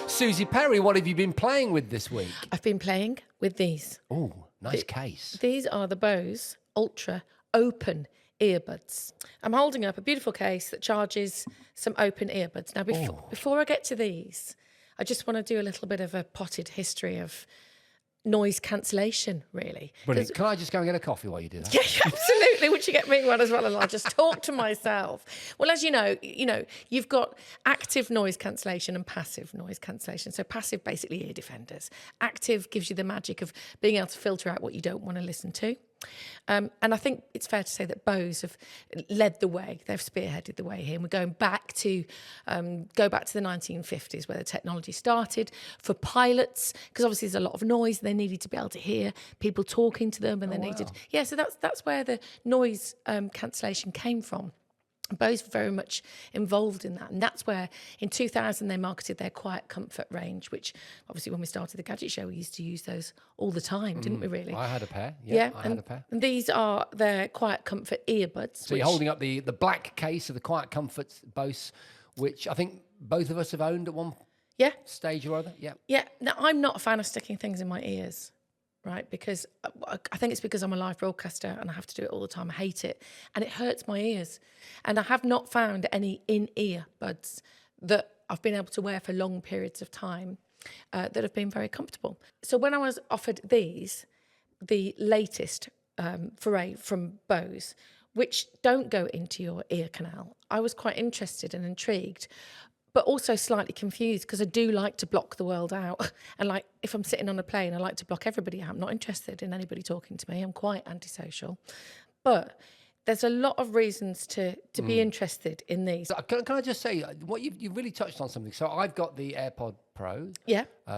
Susie Perry, what have you been playing with this week? I've been playing with these. Oh, nice case. These are the Bose Ultra Open Earbuds. I'm holding up a beautiful case that charges some open earbuds. Now, before I get to these, I just want to do a little bit of a potted history of noise cancellation, really. Brilliant. Can I just go and get a coffee while you do that? Yeah, absolutely. Would you get me one as well? And I'll just talk to myself. Well, as you know, you've got active noise cancellation and passive noise cancellation. So passive, basically ear defenders. Active gives you the magic of being able to filter out what you don't want to listen to. And I think it's fair to say that Bose have led the way. They've spearheaded the way here. And we're going back to the 1950s where the technology started for pilots, because obviously there's a lot of noise. They needed to be able to hear people talking to them, and so that's where the noise cancellation came from. Bose were very much involved in that. And that's where in 2000 they marketed their Quiet Comfort range, which obviously when we started the Gadget show, we used to use those all the time, didn't we really? I had a pair. Yeah, I had a pair. And these are their Quiet Comfort earbuds. So you're holding up the black case of the Quiet Comfort Bose, which I think both of us have owned at one stage or other. Yeah. Yeah. Now, I'm not a fan of sticking things in my ears. Right, because I think it's because I'm a live broadcaster and I have to do it all the time. I hate it, and it hurts my ears. And I have not found any in-ear buds that I've been able to wear for long periods of time that have been very comfortable. So when I was offered these, the latest foray from Bose, which don't go into your ear canal, I was quite interested and intrigued, but also slightly confused because I do like to block the world out. And like if I'm sitting on a plane, I like to block everybody out. I'm not interested in anybody talking to me. I'm quite antisocial. But there's a lot of reasons to be interested in these. Can I just say, what you've really touched on something. So I've got the AirPod Pro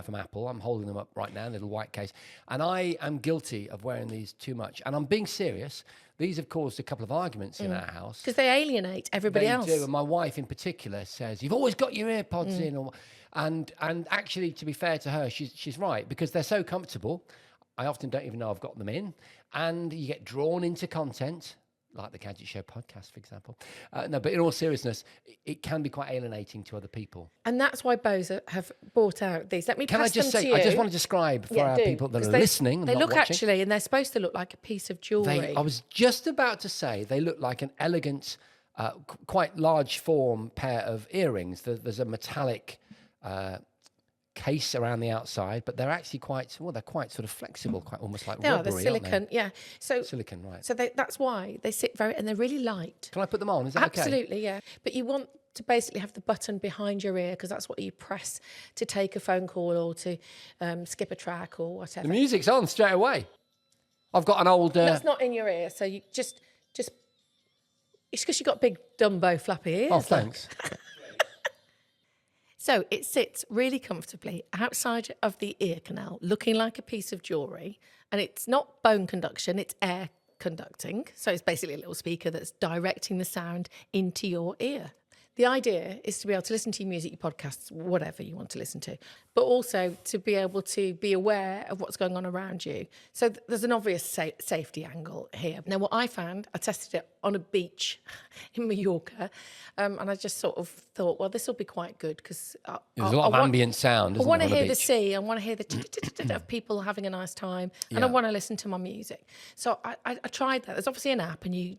from Apple. I'm holding them up right now, little white case. And I am guilty of wearing these too much. And I'm being serious. These have caused a couple of arguments in our house. Because they alienate everybody else. They do. And my wife in particular says, you've always got your AirPods in. And actually, to be fair to her, she's right. Because they're so comfortable, I often don't even know I've got them in. And you get drawn into content, like the Gadget Show podcast, for example. No, but in all seriousness, it can be quite alienating to other people. And that's why Bose have brought out these. Let me pass them to you. I just want to describe for our people that are listening and they not look watching. actually, and they're supposed to look like a piece of jewellery. I was just about to say they look like an elegant, quite large form pair of earrings. There's a metallic case around the outside, but they're actually quite sort of flexible, quite almost like rubbery. They're silicone, yeah. So silicone, right? So that's why they sit and they're really light. Can I put them on? Is that okay? Absolutely, yeah. But you want to basically have the button behind your ear because that's what you press to take a phone call or to skip a track or whatever. The music's on straight away. I've got an old. That's not in your ear, so you just. It's because you've got big Dumbo flappy ears. Oh, thanks. So it sits really comfortably outside of the ear canal, looking like a piece of jewellery. And it's not bone conduction, it's air conducting. So it's basically a little speaker that's directing the sound into your ear. The idea is to be able to listen to your music, your podcasts, whatever you want to listen to, but also to be able to be aware of what's going on around you. So there's an obvious safety angle here. Now, what I found, I tested it on a beach in Mallorca, and I just sort of thought, well, this will be quite good because there's a lot of ambient sound. I want to hear the sea. I want to hear the of people having a nice time, and I want to listen to my music. So I tried that. There's obviously an app, and you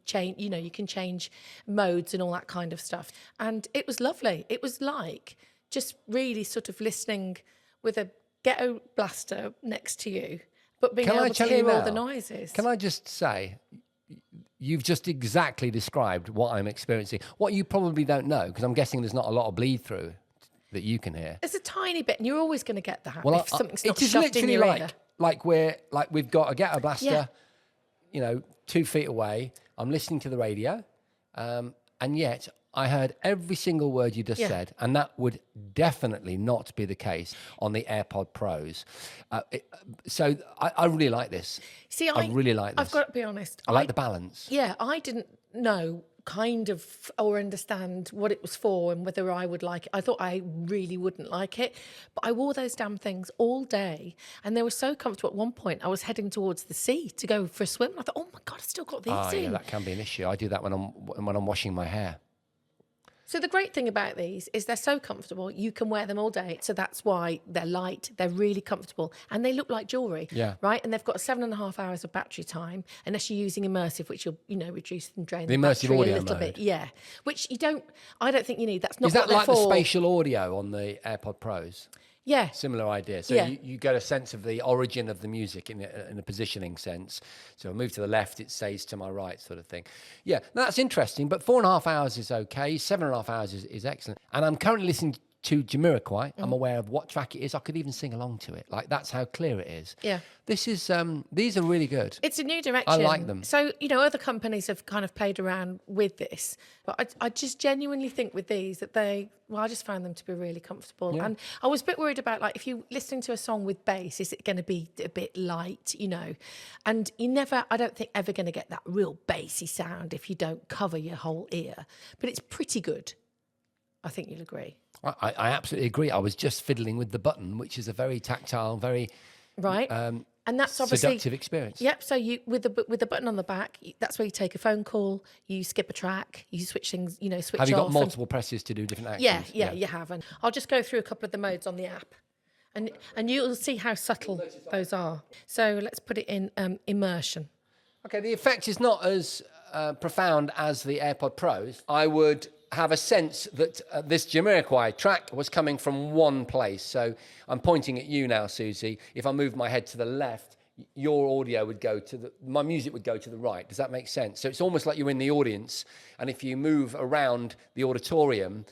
can change modes and all that kind of stuff. And it was lovely. It was like just really sort of listening with a ghetto blaster next to you, but being able to hear all the noises. Can I just say, you've just exactly described what I'm experiencing. What you probably don't know, because I'm guessing there's not a lot of bleed through that you can hear. There's a tiny bit, and you're always going to get that if something's not shoved in your ear. Like we've got a ghetto blaster, 2 feet away. I'm listening to the radio, and yet I heard every single word you just said, and that would definitely not be the case on the AirPod Pros. So I really like this. See, I really like this. I've got to be honest. I like the balance. Yeah, I didn't know kind of or understand what it was for and whether I would like it. I thought I really wouldn't like it, but I wore those damn things all day, and they were so comfortable. At one point, I was heading towards the sea to go for a swim, and I thought, oh my God, I've still got these in. Yeah, that can be an issue. I do that when I'm washing my hair. So the great thing about these is they're so comfortable. You can wear them all day. So that's why they're light. They're really comfortable. And they look like jewellery. Yeah. Right? And they've got 7.5 hours of battery time, unless you're using immersive, which you'll, reduce and drain the immersive battery audio a little mode. bit. Yeah. Which I don't think you need. That's not Is that what they're like the for. spatial audio on the AirPod Pros? Yeah. Similar idea. So Yeah. you get a sense of the origin of the music in a positioning sense. So I move to the left, it stays to my right, sort of thing. Yeah, that's interesting. But 4.5 hours is okay. 7.5 hours is excellent. And I'm currently listening to Jamiroquai. I'm aware of what track it is. I could even sing along to it. Like, that's how clear it is. Yeah. This is these are really good. It's a new direction. I like them. So, other companies have kind of played around with this. But I just genuinely think with these that I just found them to be really comfortable. Yeah. And I was a bit worried about, like, if you're listening to a song with bass, is it going to be a bit light, And I don't think ever going to get that real bassy sound if you don't cover your whole ear. But it's pretty good. I think you'll agree. I absolutely agree. I was just fiddling with the button, which is a very tactile, very Right. And that's obviously seductive experience. Yep. So you with the button on the back, that's where you take a phone call, you skip a track, you switch things, switch off. Have you got and- multiple presses to do different actions? Yeah, you have. And I'll just go through a couple of the modes on the app, and you'll see how subtle those are. So let's put it in immersion. Okay, the effect is not as profound as the AirPod Pros. I would have a sense that this Jamiroquai track was coming from one place. So I'm pointing at you now, Susie. If I move my head to the left, your audio would go to my music would go to the right. Does that make sense? So it's almost like you're in the audience, and if you move around the auditorium,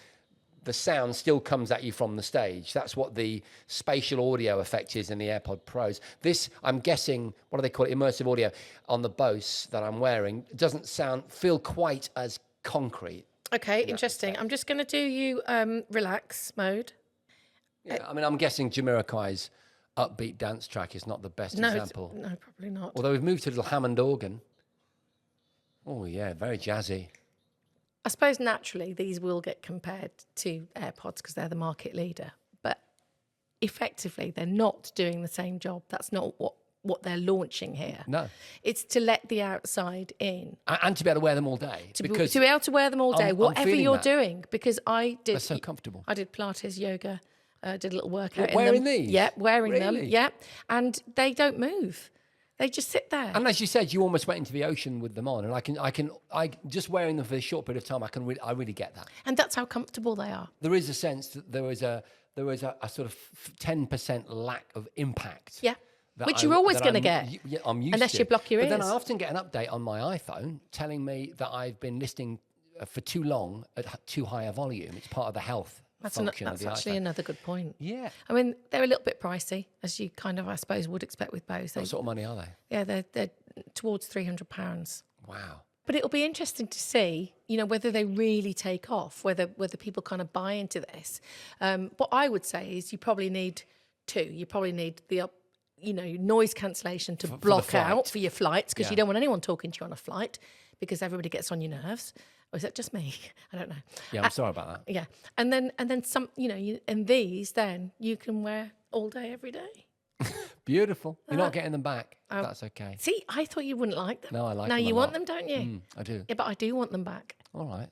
the sound still comes at you from the stage. That's what the spatial audio effect is in the AirPod Pros. This, I'm guessing, what do they call it? Immersive audio on the Bose that I'm wearing doesn't feel quite as concrete. Okay, interesting. I'm just going to do you relax mode. Yeah, I mean, I'm guessing Jamiroquai's upbeat dance track is not the best example. No, probably not. Although we've moved to a little Hammond organ. Oh, yeah, very jazzy. I suppose naturally these will get compared to AirPods because they're the market leader, but effectively they're not doing the same job. That's not what they're launching here. No. It's to let the outside in. And to be able to wear them all day. To be able to wear them all day, I'm whatever feeling you're that. doing. Because They're so comfortable. I did Pilates, yoga, did a little workout in wearing them. these? Yeah, wearing them. Really? Yeah. And they don't move. They just sit there. And as you said, you almost went into the ocean with them on, and I just wearing them for a short period of time, I really get that. And that's how comfortable they are. There is a sense that there was a sort of 10% lack of impact. Yeah. Which you're always going to get. Yeah, I'm used unless to. you block your But ears. then I often get an update on my iPhone telling me that I've been listening for too long at too high a volume. It's part of the health function of That's the actually iPhone. another good point. Yeah. I mean, they're a little bit pricey, as you kind of, I suppose, would expect with Bose. What sort of money are they? Yeah, they're towards £300. Wow. But it'll be interesting to see, whether they really take off, whether people kind of buy into this. What I would say is you probably need two. You probably need the noise cancellation to block flight. out for your flights, because Yeah. you don't want anyone talking to you on a flight because everybody gets on your nerves. Or is that just me? I don't know. Yeah, I'm sorry about that. Yeah, and then some, and these then you can wear all day, every day. Beautiful. You're not getting them back. That's okay. See, I thought you wouldn't like them. No, I like now them a you want lot. them, don't you? I do. Yeah, but I do want them back. All right.